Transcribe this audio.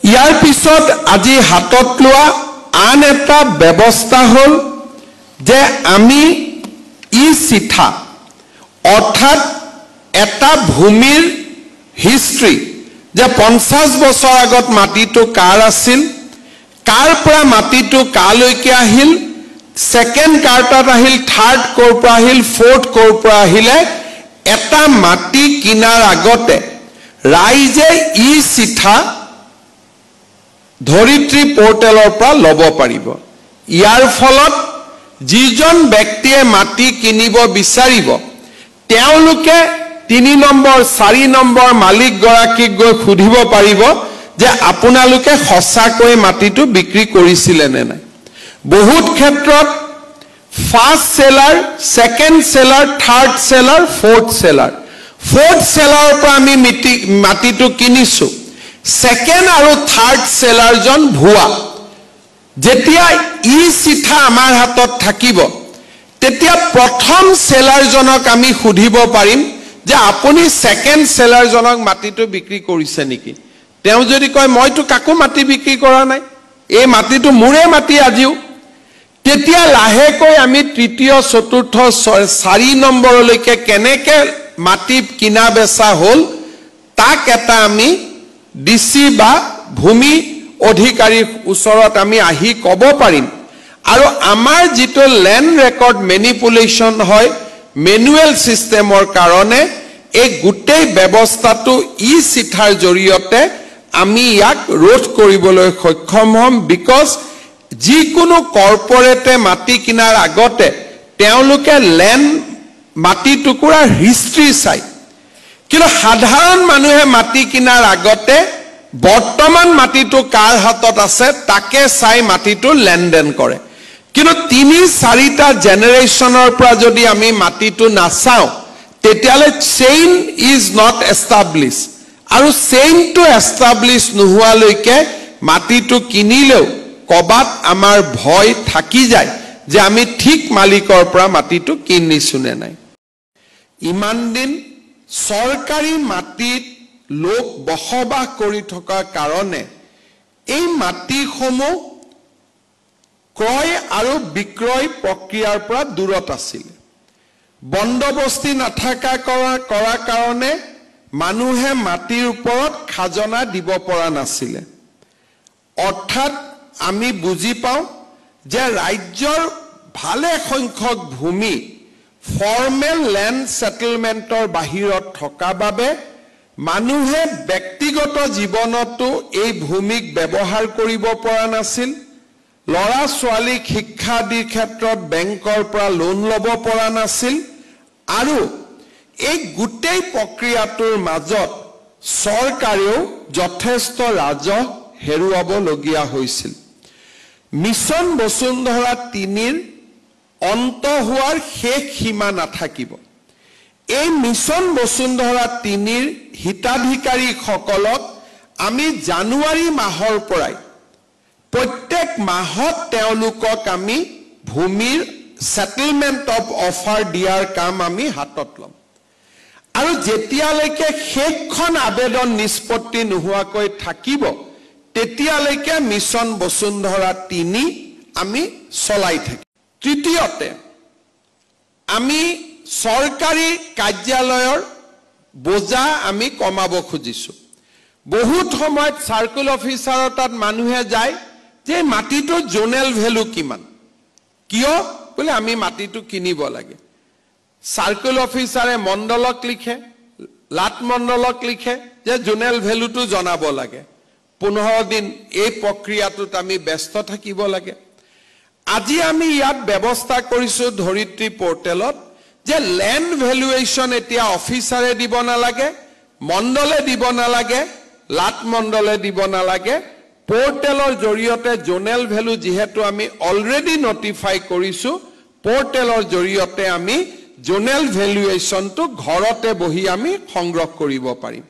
ইয়াৰ পিছত আজি হাতত লোৱা আন এটা ব্যৱস্থা হ'ল যে আমি চিঠা অৰ্থাৎ এটা ভূমিৰ হিষ্ট্ৰী যে 50 বছৰ আগত মাটিটো কাৰ আছিল, কাৰ পৰা মাটিটো কালৈকে আহিল, সেকেন্ড কাৰ্টাত আহিল, থাৰ্ড কৰ পৰা আহিল, ফোৰ্থ কৰ পৰা আহিলে, এটা মাটি কিনাৰ আগতে ৰাইজে চিঠা ধৰিত্ৰী পোৰ্টেলৰ পৰা ল'ব পাৰিব। ইয়াৰ ফলত যিজন ব্যক্তিয়ে মাটি কিনিব বিচাৰিব তেওঁলোকে 3 নম্বৰ 4 নম্বৰ মালিক গৰাকীক গৈ সুধিব পাৰিব যে আপোনালোকে সঁচাকৈ মাটিটো বিক্ৰী কৰিছিলে নে নাই। বহুত ক্ষেত্ৰত first seller, second seller, third seller, fourth seller, fourth সেলাৰৰ পৰা আমি মাটিটো কিনিছো, সেকেন্ড আৰু থাৰ্ড সেলাৰজন ভুৱা। যেতিয়া চিঠা আমাৰ হাতত থাকিব তেতিয়া প্ৰথম সেলাৰজনক আমি সুধিব পাৰিম যে আপুনি সেকেন্ড সেলাৰজনক মাটিটো বিক্ৰী কৰিছে নেকি। তেওঁ যদি কয় মইতো কাকো মাটি বিক্ৰী কৰা নাই, এই মাটিটো মোৰে মাটি আজিও, তেতিয়া লাহেকৈ আমি তৃতীয় চতুৰ্থ 4 নম্বৰলৈকে কেনেকে মাটি কিনা বেচা হ'ল তাক এটা আমি ডিসি বা ভূমি অধিকাৰীৰ ওচৰত আমি আহি ক'ব পাৰিম। আৰু আমাৰ যেটো ল্যান্ড ৰেকৰ্ড ম্যানিপুলেশন হয় ম্যানুৱেল সিস্টেমৰ কাৰণে এই গোটেই ব্যৱস্থাটো চিঠাৰ জৰিয়তে আমি ইয়াক ৰোধ কৰিবলৈ সক্ষম হ'ম। বিকজ যিকোনো কৰ্পোৰেটে মাটি কিনাৰ আগতে তেওঁলোকে ল্যান্ড মাটি টুকুৰাৰ হিষ্ট্ৰী চাই, কিন্তু সাধাৰণ মানুহে মাটি কিনাৰ আগতে বৰ্তমান মাটিটো কাৰ হাতত আছে তাকে চাই মাটিটো লেনদেন কৰে। কিন্তু 3-4টা জেনাৰেশনৰ পৰা যদি আমি মাটিটো নাচাওঁ তেতিয়ালে চেইন ইজ নট এস্টাব্লিশ, আৰু চেইনটো এস্টাব্লিশ নোহোৱালৈকে মাটিটো কিনিলেও কবাত আমাৰ ভয় থাকি যায় যে আমি ঠিক মালিকৰ পৰা মাটিটো কিনিছো নে নাই। ইমান দিন চৰকাৰী মাটিত লোক বসবাস কৰি থকাৰ কাৰণে এই মাটিসমূহ ক্ৰয় আৰু বিক্ৰয় প্ৰক্ৰিয়াৰ পৰা দূৰত আছিল। বন্দবস্তি নাথাকা কৰা কাৰণে মানুহে মাটিৰ ওপৰত খাজনা দিব পৰা নাছিলে। অৰ্থাৎ আমি বুজি পাওঁ যে ৰাজ্যৰ ভালে সংখ্যক ভূমি ফৰ্মেল ল্যান্ড সেটেলমেন্টৰ বাহিৰত থকা বাবে মানুহে ব্যক্তিগত জীৱনতো এই ভূমিক ব্যৱহাৰ কৰিব পৰা নাছিল। লৰা ছোৱালীক শিক্ষা দিৰ ক্ষেত্ৰত বেংকৰ পৰা লোন ল'ব পৰা নাছিল। আৰু এই গোটেই প্ৰক্ৰিয়াটোৰ মাজত চৰকাৰেও যথেষ্ট ৰাজহ হেৰুৱাবলগীয়া হৈছিল। মিছন বসুন্ধৰা 3ৰ অন্ত হোৱাৰ শেষ সীমা নাথাকিব। এই মিছন বসুন্ধৰা 3ৰ হিতাধিকাৰীসকলক আমি জানুৱাৰী মাহৰ পৰাই প্ৰত্যেক মাহত তেওঁলোকক আমি ভূমিৰ সেটেলমেন্ট অফ অফাৰ দিয়াৰ কাম আমি হাতত ল'ম। আৰু যেতিয়ালৈকে শেষখন আবেদন নিষ্পত্তি নোহোৱাকৈ থাকিব তেতিয়ালৈকে মিছন বসুন্ধৰা 3 আমি চলাই থাকিম। তৃতীয়তে আমি চৰকাৰী কাৰ্যালয়ৰ বোজা আমি কমাব খুজিছো। বহুত সময়ত সাৰ্কেল অফিচাৰৰ তাত মানুহে যায় যে মাটিটো জোনেল ভ্যালু কিমান, কিয় বলে আমি মাটিটো কিনিব লাগে। সাৰ্কেল অফিচাৰে মণ্ডলক লিখে, লাট মণ্ডলক লিখে যে জোনেল ভ্যালুটো জনাব লাগে। 15 দিন এই প্ৰক্ৰিয়াটোত আমি ব্যস্ত থাকিব লাগে। আজি আমি ইয়াত ব্যৱস্থা কৰিছো ধৰিত্ৰী পোৰ্টেলত যে ল্যান্ড ভ্যালুয়েশন এতিয়া অফিচাৰে দিব নালাগে, মণ্ডলে দিব নালাগে, লাট মণ্ডলে দিব নালাগে। পোৰ্টেলৰ জৰিয়তে জোনেল ভ্যালু যেহেতু আমি অলৰেডি নটিফাই কৰিছো, পোৰ্টেলৰ জৰিয়তে আমি জোনেল ভ্যালুয়েশনটো ঘৰতে বহি আমি সংগ্ৰহ কৰিব পাৰিম।